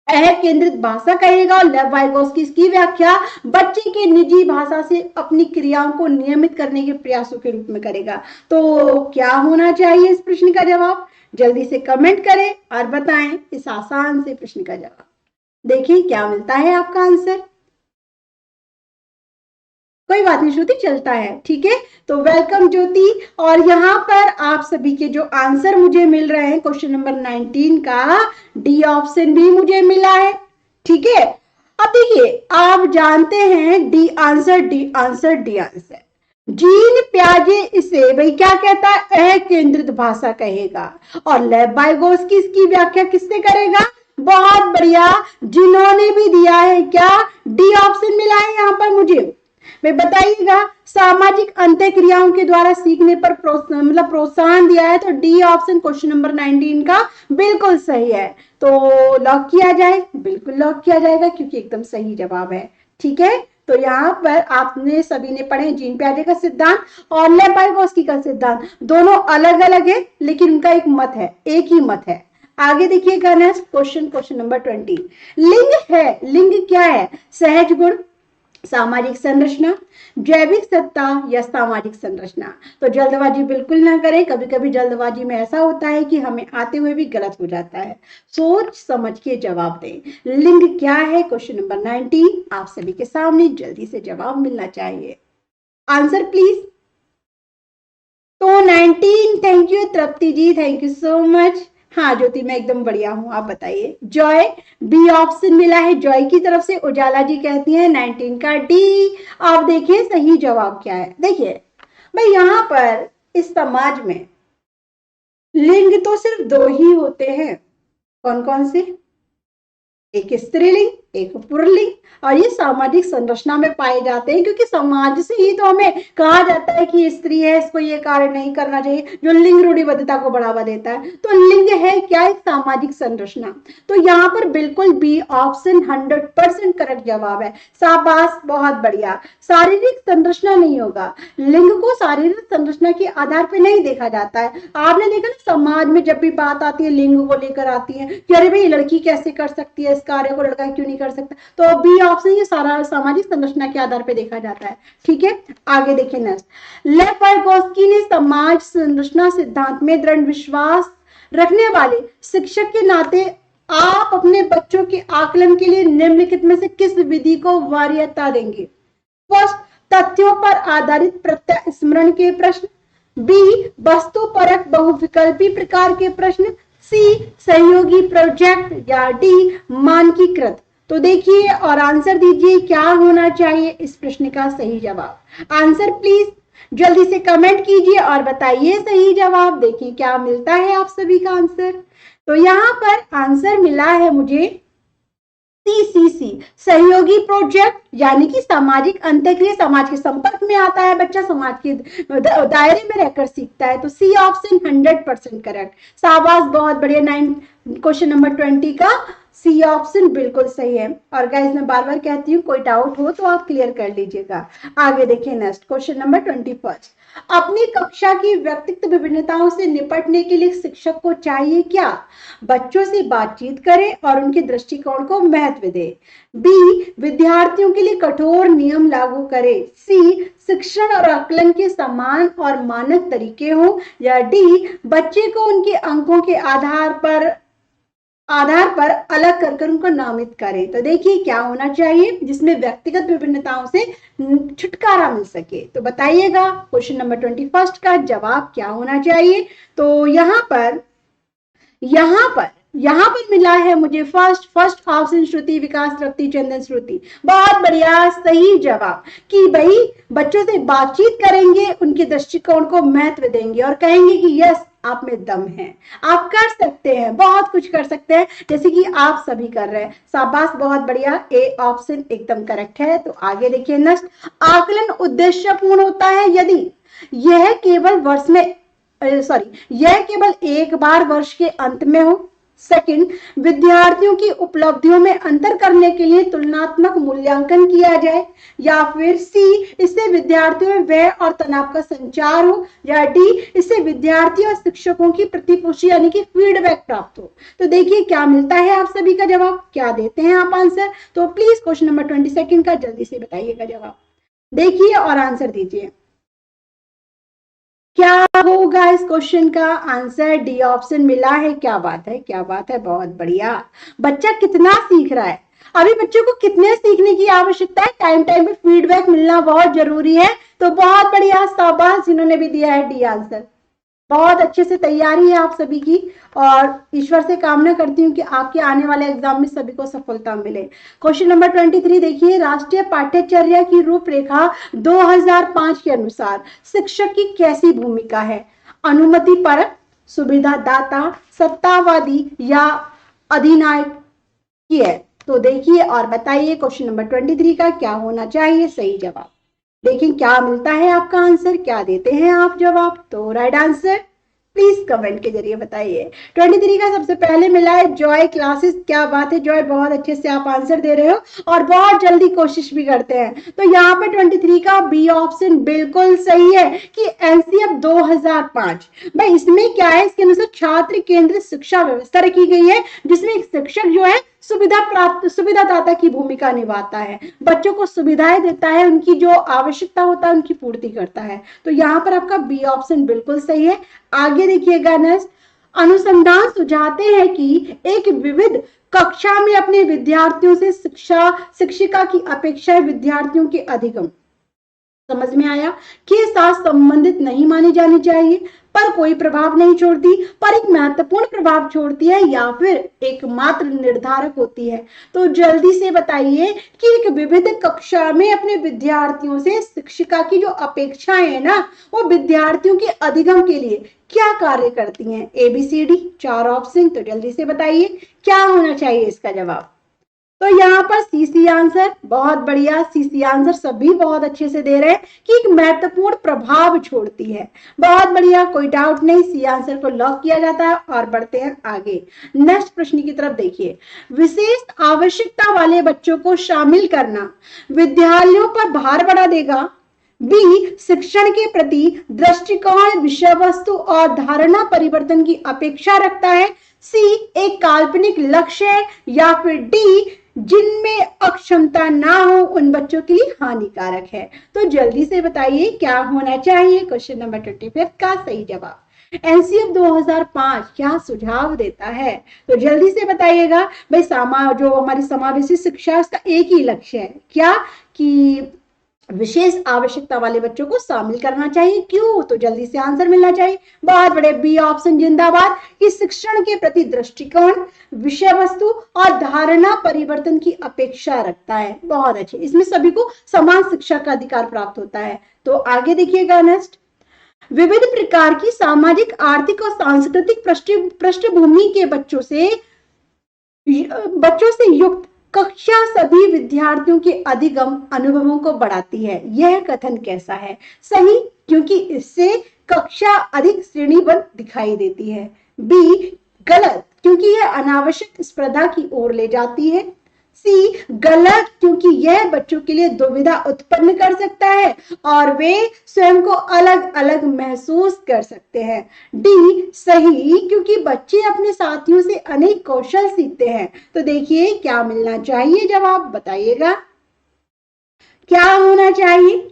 अह केंद्रित भाषा कहेगा और लेव वाइगोस्की इसकी व्याख्या बच्चे के निजी भाषा से अपनी क्रियाओं को नियमित करने के प्रयासों के रूप में करेगा। तो क्या होना चाहिए इस प्रश्न का जवाब, जल्दी से कमेंट करें और बताएं इस आसान से प्रश्न का जवाब। देखिए क्या मिलता है आपका आंसर। कोई बात नहीं श्रुति, चलता है, ठीक है। तो वेलकम ज्योति। और यहाँ पर आप सभी के जो आंसर मुझे मिल रहे हैं क्वेश्चन नंबर 19 का डी ऑप्शन भी मुझे मिला है, ठीक है। अब देखिए आप जानते हैं D answer, D answer, D answer. Jean पियाजे इसे भाई क्या कहता है, अह केंद्रित भाषा कहेगा और लेव वाइगोस्की इसकी व्याख्या किससे करेगा, बहुत बढ़िया, जिन्होंने भी दिया है क्या डी ऑप्शन मिला है यहाँ पर मुझे। भाई बताइएगा, सामाजिक अंत्यक्रियाओं के द्वारा सीखने पर प्रोत्साहन दिया है, तो डी ऑप्शन क्वेश्चन नंबर 19 का बिल्कुल सही है। तो लॉक किया जाए, बिल्कुल लॉक किया जाएगा क्योंकि एकदम सही जवाब है। ठीक है, तो यहाँ पर आपने सभी ने पढ़े जीन पियाजे का सिद्धांत और लेव वाइगोत्स्की का सिद्धांत, दोनों अलग अलग है लेकिन उनका एक मत है, एक ही मत है। आगे देखिएगा नेक्स्ट क्वेश्चन नंबर 20। लिंग है, लिंग क्या है? सहज गुण, सामाजिक संरचना, जैविक सत्ता या सामाजिक संरचना। तो जल्दबाजी बिल्कुल ना करें, कभी कभी जल्दबाजी में ऐसा होता है कि हमें आते हुए भी गलत हो जाता है, सोच समझ के जवाब दें। लिंग क्या है? क्वेश्चन नंबर 19 आप सभी के सामने, जल्दी से जवाब मिलना चाहिए। Answer please. तो 19, thank you Tripti ji, thank you so much. हाँ ज्योति मैं एकदम बढ़िया हूँ, आप बताइए। जॉय, बी ऑप्शन मिला है जॉय की तरफ से। उजाला जी कहती हैं 19 का डी। आप देखिए सही जवाब क्या है। देखिए भाई यहाँ पर इस समाज में लिंग तो सिर्फ दो ही होते हैं, कौन कौन से? एक स्त्रीलिंग, एक पुल्लिंग, और ये सामाजिक संरचना में पाए जाते हैं क्योंकि समाज से ही तो हमें कहा जाता है कि स्त्री है, इसको ये कार्य नहीं करना चाहिए, जो लिंग रूढ़िबद्धता को बढ़ावा देता है। तो लिंग है क्या? एक सामाजिक संरचना। तो यहाँ पर बिल्कुल बी ऑप्शन 100% करेक्ट जवाब है। शाबाश, बहुत बढ़िया। शारीरिक संरचना नहीं होगा, लिंग को शारीरिक संरचना के आधार पर नहीं देखा जाता है। आपने देखा ना समाज में जब भी बात आती है लिंग को लेकर आती है कि अरे भाई लड़की कैसे कर सकती है इस कार्य को, लड़का क्यों नहीं कर सकता। तो बी ऑप्शन ये सारा सामाजिक संरचना के आधार पर देखा जाता है। ठीक है, आगे देखिए नेक्स्ट। लेव वाइगोत्स्की ने समाज संरचना सिद्धांत में दृढ़ विश्वास रखने वाले शिक्षक के नाते आप अपने बच्चों के आकलन के लिए निम्नलिखित में से किस विधि को वरीयता देंगे? फर्स्ट, तथ्यों पर आधारित प्रत्यय स्मरण के प्रश्न, बी वस्तु परक बहुविकल्पी प्रकार के प्रश्न, सी सहयोगी प्रोजेक्ट, या डी मानकीकृत। तो देखिए और आंसर दीजिए क्या होना चाहिए इस प्रश्न का सही जवाब। आंसर प्लीज जल्दी से कमेंट कीजिए और बताइए सही जवाब। देखिए क्या मिलता है आप सभी का आंसर। तो यहाँ पर आंसर मिला है मुझे सीसीसी, सहयोगी प्रोजेक्ट, यानी कि सामाजिक अंतःक्रिया, समाज के संपर्क में आता है बच्चा, समाज के दायरे में रहकर सीखता है। तो सी ऑप्शन 100% करेक्ट। शाबाश, बहुत बढ़िया। 9 क्वेश्चन नंबर 20 का सी ऑप्शन बिल्कुल सही है। और गाइस मैं बार बार कहती हूँ कोई डाउट हो तो आप क्लियर कर लीजिएगा। आगे देखिए नेक्स्ट क्वेश्चन नंबर 21। अपनी कक्षा की व्यक्तित्व विभिन्नताओं से निपटने के लिए शिक्षक को चाहिए क्या? बच्चों से बातचीत करे और उनके दृष्टिकोण को महत्व दे, बी विद्यार्थियों के लिए कठोर नियम लागू करे, सी शिक्षण और आकलन के समान और मानक तरीके हो, या डी बच्चे को उनके अंकों के आधार पर अलग कर उनको नामित करें। तो देखिए क्या होना चाहिए जिसमें व्यक्तिगत विभिन्नताओं से छुटकारा मिल सके। तो बताइएगा क्वेश्चन नंबर 21 का जवाब क्या होना चाहिए। तो यहाँ पर मिला है मुझे फर्स्ट ऑप्शन श्रुति विकास तृप्ति चंदन श्रुति। बहुत बढ़िया, सही जवाब कि भाई बच्चों से बातचीत करेंगे, उनके दृष्टिकोण को महत्व देंगे और कहेंगे कि यस आप में दम है, आप कर सकते हैं, बहुत कुछ कर सकते हैं, जैसे कि आप सभी कर रहे हैं। शाबाश, बहुत बढ़िया, ए ऑप्शन एकदम करेक्ट है। तो आगे देखिए नेक्स्ट। आकलन उद्देश्यपूर्ण होता है यदि यह केवल एक बार वर्ष के अंत में हो। सेकंड, विद्यार्थियों की उपलब्धियों में अंतर करने के लिए तुलनात्मक मूल्यांकन किया जाए, या फिर सी इससे विद्यार्थियों में व्यय और तनाव का संचार हो, या डी इससे विद्यार्थियों और शिक्षकों की प्रतिपुष्टि यानी कि फीडबैक प्राप्त हो। तो देखिए क्या मिलता है आप सभी का जवाब, क्या देते हैं आप आंसर। तो प्लीज क्वेश्चन नंबर 22 का जल्दी से बताइएगा जवाब। देखिए और आंसर दीजिए क्या होगा इस क्वेश्चन का आंसर। डी ऑप्शन मिला है। क्या बात है, क्या बात है, बहुत बढ़िया। बच्चा कितना सीख रहा है, अभी बच्चों को कितने सीखने की आवश्यकता है, टाइम पे फीडबैक मिलना बहुत जरूरी है। तो बहुत बढ़िया, शाबाश जिन्होंने भी दिया है डी आंसर। बहुत अच्छे से तैयारी है आप सभी की और ईश्वर से कामना करती हूँ कि आपके आने वाले एग्जाम में सभी को सफलता मिले। क्वेश्चन नंबर 23 देखिए। राष्ट्रीय पाठ्यचर्या की रूपरेखा 2005 के अनुसार शिक्षक की कैसी भूमिका है? अनुमति परक, सुविधादाता, सत्तावादी, या अधिनायक की है। तो देखिए और बताइए क्वेश्चन नंबर 23 का क्या होना चाहिए सही जवाब। देखिए क्या मिलता है आपका आंसर, क्या देते हैं आप जवाब। तो राइट आंसर प्लीज कमेंट के जरिए बताइए। 23 का सबसे पहले मिला है जॉय क्लासेस। क्या बात है जॉय, बहुत अच्छे से आप आंसर दे रहे हो और बहुत जल्दी कोशिश भी करते हैं। तो यहाँ पे 23 का बी ऑप्शन बिल्कुल सही है कि एनसीएफ 2005। भाई इसमें क्या है, इसके अनुसार छात्र केंद्रित शिक्षा व्यवस्था रखी गई है, जिसमें एक शिक्षक जो है सुविधादाता की भूमिका निभाता है, बच्चों को सुविधाएं देता है, उनकी जो आवश्यकता होता है उनकी पूर्ति करता है। तो यहाँ पर आपका बी ऑप्शन बिल्कुल सही है। आगे देखिएगा नेक्स्ट, अनुसंधान सुझाते हैं कि एक विविध कक्षा में अपने विद्यार्थियों से शिक्षिका की अपेक्षाएं विद्यार्थियों के अधिगम, समझ में आया, के साथ संबंधित नहीं मानी जानी चाहिए, पर कोई प्रभाव नहीं छोड़ती, पर एक महत्वपूर्ण प्रभाव छोड़ती है या फिर एकमात्र निर्धारक होती है। तो जल्दी से बताइए कि एक विविध कक्षा में अपने विद्यार्थियों से शिक्षिका की जो अपेक्षाएं है ना, वो विद्यार्थियों के अधिगम के लिए क्या कार्य करती हैं। एबीसीडी 4 ऑप्शन, तो जल्दी से बताइए क्या होना चाहिए इसका जवाब। तो यहाँ पर सीसी आंसर, बहुत बढ़िया, सीसी आंसर सभी बहुत अच्छे से दे रहे हैं कि एक महत्वपूर्ण प्रभाव छोड़ती है। बहुत बढ़िया, कोई डाउट नहीं, सी आंसर को लॉक किया जाता है। और बढ़ते हैं आगे नेक्स्ट प्रश्न की तरफ। देखिए, विशेष आवश्यकता वाले बच्चों को शामिल करना विद्यालयों पर भार बढ़ा देगा, बी शिक्षण के प्रति दृष्टिकोण विषय वस्तु और धारणा परिवर्तन की अपेक्षा रखता है, सी एक काल्पनिक लक्ष्य है, या फिर डी जिनमें अक्षमता ना हो उन बच्चों के लिए हानिकारक है। तो जल्दी से बताइए क्या होना चाहिए क्वेश्चन नंबर 25 का सही जवाब। एनसीएफ 2005 क्या सुझाव देता है, तो जल्दी से बताइएगा। भाई जो हमारी समावेशी शिक्षा उसका एक ही लक्ष्य है, क्या कि विशेष आवश्यकता वाले बच्चों को शामिल करना चाहिए। क्यों, तो जल्दी से आंसर मिलना चाहिए। बहुत बड़े, बी ऑप्शन जिंदाबाद कि शिक्षण के प्रति दृष्टिकोण विषय वस्तु और धारणा परिवर्तन की अपेक्षा रखता है। बहुत अच्छे, इसमें सभी को समान शिक्षा का अधिकार प्राप्त होता है। तो आगे देखिएगा नेक्स्ट, विविध प्रकार की सामाजिक आर्थिक और सांस्कृतिक पृष्ठभूमि के बच्चों से युक्त कक्षा सभी विद्यार्थियों के अधिगम अनुभवों को बढ़ाती है। यह कथन कैसा है। सही, क्योंकि इससे कक्षा अधिक श्रेणीबद्ध दिखाई देती है। बी गलत, क्योंकि यह अनावश्यक स्पर्धा की ओर ले जाती है। सी गलत, क्योंकि यह बच्चों के लिए दुविधा उत्पन्न कर सकता है और वे स्वयं को अलग अलग महसूस कर सकते हैं। डी सही, क्योंकि बच्चे अपने साथियों से अनेक कौशल सीखते हैं। तो देखिए क्या मिलना चाहिए जवाब, बताइएगा क्या होना चाहिए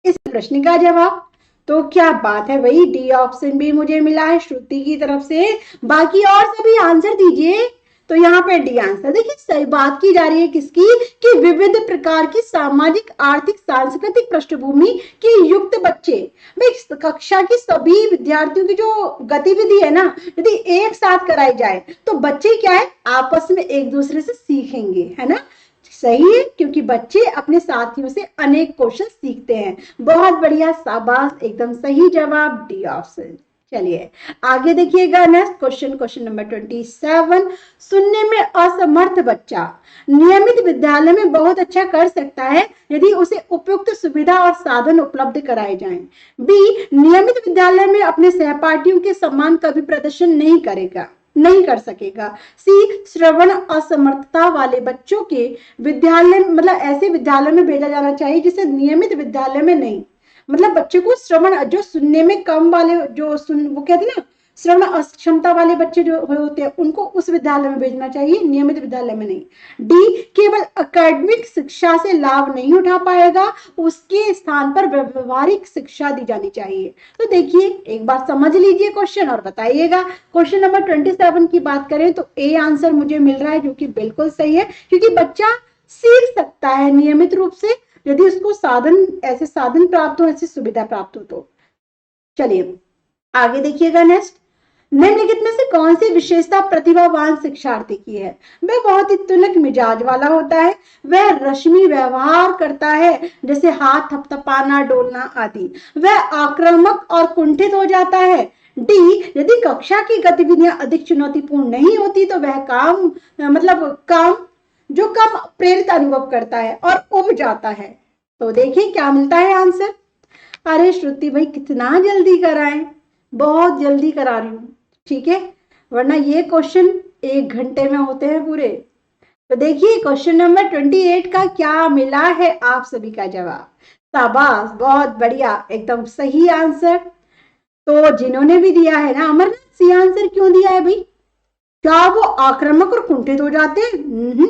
इस प्रश्न का जवाब। तो क्या बात है, वही डी ऑप्शन भी मुझे मिला है श्रुति की तरफ से। बाकी और सभी आंसर दीजिए। तो यहाँ पे डी आंसर। देखिए सही बात की जा रही है किसकी, कि विविध प्रकार की सामाजिक आर्थिक सांस्कृतिक पृष्ठभूमि के युक्त बच्चे। भाई कक्षा की सभी विद्यार्थियों की जो गतिविधि है ना, यदि एक साथ कराई जाए तो बच्चे क्या है, आपस में एक दूसरे से सीखेंगे, है ना। सही है, क्योंकि बच्चे अपने साथियों से अनेक कौशल सीखते हैं। बहुत बढ़िया, शाबाश, एकदम सही जवाब डी ऑप्शन। चलिए आगे देखिएगा नेक्स्ट क्वेश्चन नंबर 27। सुनने में असमर्थ बच्चा नियमित विद्यालय में बहुत अच्छा कर सकता है यदि उसे उपयुक्त सुविधा और साधन उपलब्ध कराए जाएं। बी नियमित विद्यालय में अपने सहपाठियों के समान कभी प्रदर्शन नहीं कर सकेगा। सी श्रवण असमर्थता वाले बच्चों के विद्यालय, मतलब ऐसे विद्यालय में भेजा जाना चाहिए जिसे नियमित विद्यालय में नहीं, मतलब बच्चे को श्रवण, जो सुनने में कम वाले, वो कहते हैं ना श्रवण अक्षमता वाले बच्चे जो होते हैं, उनको उस विद्यालय में भेजना चाहिए, नियमित विद्यालय में नहीं। डी केवल एकेडमिक शिक्षा से लाभ नहीं उठा पाएगा, उसके स्थान पर व्यवहारिक शिक्षा दी जानी चाहिए। तो देखिए एक बार समझ लीजिए क्वेश्चन और बताइएगा। क्वेश्चन नंबर 27 की बात करें तो ए आंसर मुझे मिल रहा है, जो कि बिल्कुल सही है, क्योंकि बच्चा सीख सकता है नियमित रूप से यदि उसको ऐसे साधन प्राप्त हो, ऐसी सुविधा प्राप्त हो तो। चलिए आगे देखिएगा नेक्स्ट, निम्नलिखित में से कौन सी विशेषता प्रतिभावान शिक्षार्थी की है। वह बहुत ही तुनक मिजाज वाला होता है, वह रश्मि व्यवहार करता है, जैसे हाथ थपथपाना, डोलना आदि। वह आक्रामक और कुंठित हो जाता है। डी यदि कक्षा की गतिविधियां अधिक चुनौतीपूर्ण नहीं होती तो वह काम प्रेरित अनुभव करता है और उब जाता है। तो देखिए क्या मिलता है आंसर। अरे श्रुति भाई कितना जल्दी कराएं, बहुत जल्दी करा रही हूँ, ठीक है, वरना ये क्वेश्चन 1 घंटे में होते हैं पूरे। तो देखिए क्वेश्चन नंबर 28 का क्या मिला है आप सभी का जवाब। शाबाश, बहुत बढ़िया, एकदम सही आंसर। तो जिन्होंने भी दिया है ना अमरनाथ, सी आंसर क्यों दिया है भाई? क्या वो आक्रामक और कुंठित हो जाते हैं?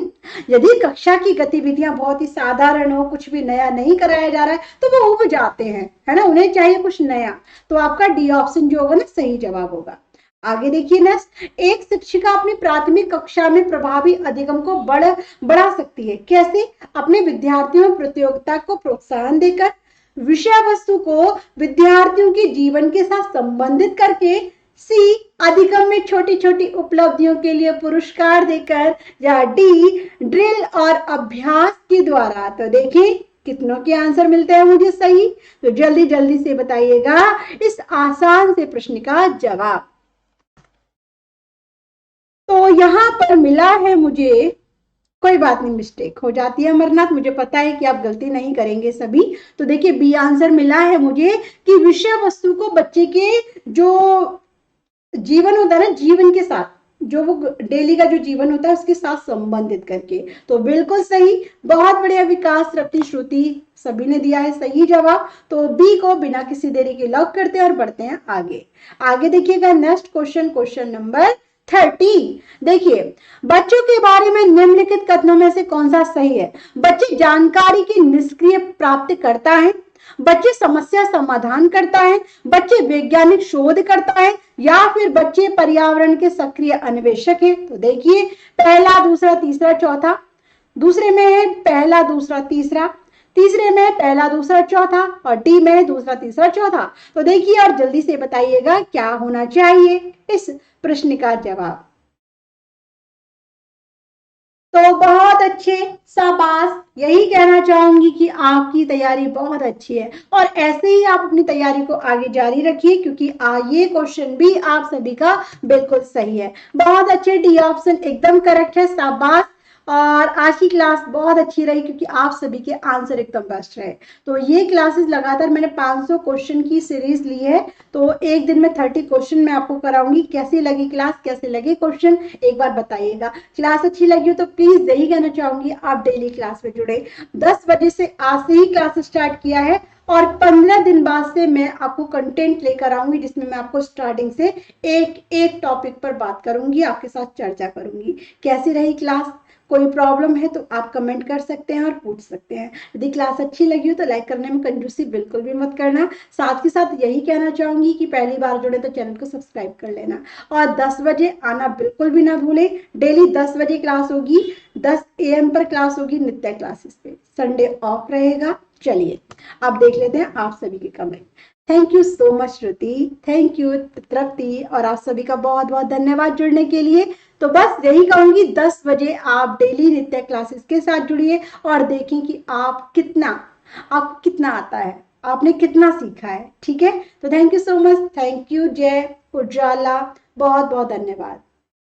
यदि कक्षा की गतिविधियां बहुत ही साधारण हो, कुछ भी नया नहीं कराया जा रहा है, तो वो उब जाते हैं, है ना, उन्हें चाहिए कुछ नया। तो आपका डी ऑप्शन जो होगा ना सही जवाब होगा। आगे देखिए नेक्स्ट, एक शिक्षिका अपनी प्राथमिक कक्षा में प्रभावी अधिगम को बढ़ा सकती है। कैसे? अपने विद्यार्थियों में प्रतियोगिता को प्रोत्साहन देकर, विषय वस्तु को विद्यार्थियों के जीवन के साथ संबंधित करके, सी अधिगम में छोटी छोटी उपलब्धियों के लिए पुरस्कार देकर, या डी ड्रिल और अभ्यास के द्वारा। तो देखिए कितनों के आंसर मिलते हैं मुझे सही, तो जल्दी जल्दी से बताइएगा इस आसान से प्रश्न का जवाब। तो यहां पर मिला है मुझे, कोई बात नहीं, मिस्टेक हो जाती है अमरनाथ, मुझे पता है कि आप गलती नहीं करेंगे सभी। तो देखिए बी आंसर मिला है मुझे कि विषय वस्तु को बच्चे के जो जीवन होता है ना, जीवन के साथ, जो वो डेली का जो जीवन होता है उसके साथ संबंधित करके। तो बिल्कुल सही, बहुत बढ़िया विकास, रप्ती, श्रुति, सभी ने दिया है सही जवाब। तो बी को बिना किसी देरी के लॉक करते हैं और बढ़ते हैं आगे। आगे देखिएगा नेक्स्ट क्वेश्चन, क्वेश्चन नंबर 30। देखिए, बच्चों के बारे में निम्नलिखित कथनों में से कौन सा सही है? बच्चे जानकारी की निष्क्रिय प्राप्ति करता है, बच्चे समस्या समाधान करता है, बच्चे वैज्ञानिक शोध करता है, या फिर बच्चे पर्यावरण के सक्रिय अन्वेषक है। तो देखिए पहला, दूसरा, तीसरा, चौथा। दूसरे में है पहला, दूसरा, तीसरा। तीसरे में पहला, दूसरा, चौथा। और डी में दूसरा, तीसरा, चौथा। तो देखिए और जल्दी से बताइएगा क्या होना चाहिए इस प्रश्न का जवाब। तो बहुत अच्छे, शाबाश, यही कहना चाहूंगी कि आपकी तैयारी बहुत अच्छी है और ऐसे ही आप अपनी तैयारी को आगे जारी रखिए, क्योंकि ये क्वेश्चन भी आप सभी का बिल्कुल सही है। बहुत अच्छे, डी ऑप्शन एकदम करेक्ट है, शाबाश। और आज की क्लास बहुत अच्छी रही क्योंकि आप सभी के आंसर एकदम बेस्ट रहे। तो ये क्लासेस लगातार मैंने 500 क्वेश्चन की सीरीज ली है, तो एक दिन में 30 क्वेश्चन मैं आपको कराऊंगी। कैसी लगी क्लास, कैसे लगे क्वेश्चन, एक बार बताइएगा। क्लास अच्छी लगी हो तो प्लीज यही कहना चाहूंगी आप डेली क्लास में जुड़े। 10 बजे से आज से ही क्लास स्टार्ट किया है और 15 दिन बाद से मैं आपको कंटेंट लेकर आऊंगी, जिसमें मैं आपको स्टार्टिंग से एक एक टॉपिक पर बात करूंगी, आपके साथ चर्चा करूंगी। कैसी रही क्लास? कोई प्रॉब्लम है तो आप कमेंट कर सकते हैं और पूछ सकते हैं। यदि क्लास अच्छी लगी हो तो लाइक करने में कंजूसी बिल्कुल भी मत करना। साथ के साथ यही कहना चाहूंगी कि पहली बार जुड़े तो चैनल को सब्सक्राइब कर लेना और 10 बजे आना बिल्कुल भी ना भूले। डेली 10 बजे क्लास होगी, 10 AM पर क्लास होगी नित्य क्लासेस पे, संडे ऑफ रहेगा। चलिए अब देख लेते हैं आप सभी के comment. Thank you so much Shruti, thank you Tripti, और आप सभी का बहुत बहुत धन्यवाद जुड़ने के लिए। तो बस यही कहूंगी 10 बजे आप डेली नित्य क्लासेस के साथ जुड़िए और देखें कि आपको कितना आता है, आपने कितना सीखा है, ठीक है। तो thank you so much, thank you, जय उजाला, बहुत बहुत धन्यवाद।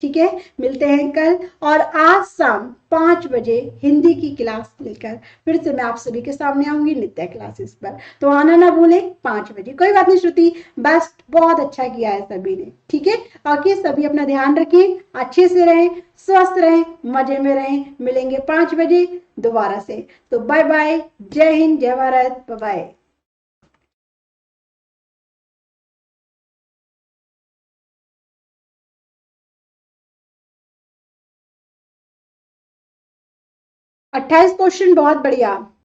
ठीक है, मिलते हैं कल और आज शाम 5 बजे हिंदी की क्लास लेकर फिर से मैं आप सभी के सामने आऊंगी नित्य क्लासेस पर। तो आना ना भूले 5 बजे। कोई बात नहीं श्रुति, बेस्ट, बहुत अच्छा किया है सभी ने, ठीक है। बाकी सभी अपना ध्यान रखें, अच्छे से रहें, स्वस्थ रहें, मजे में रहें। मिलेंगे 5 बजे दोबारा से। तो बाय बाय, जय हिंद, जय भारत, बाय बाय। 28 क्वेश्चन, बहुत बढ़िया।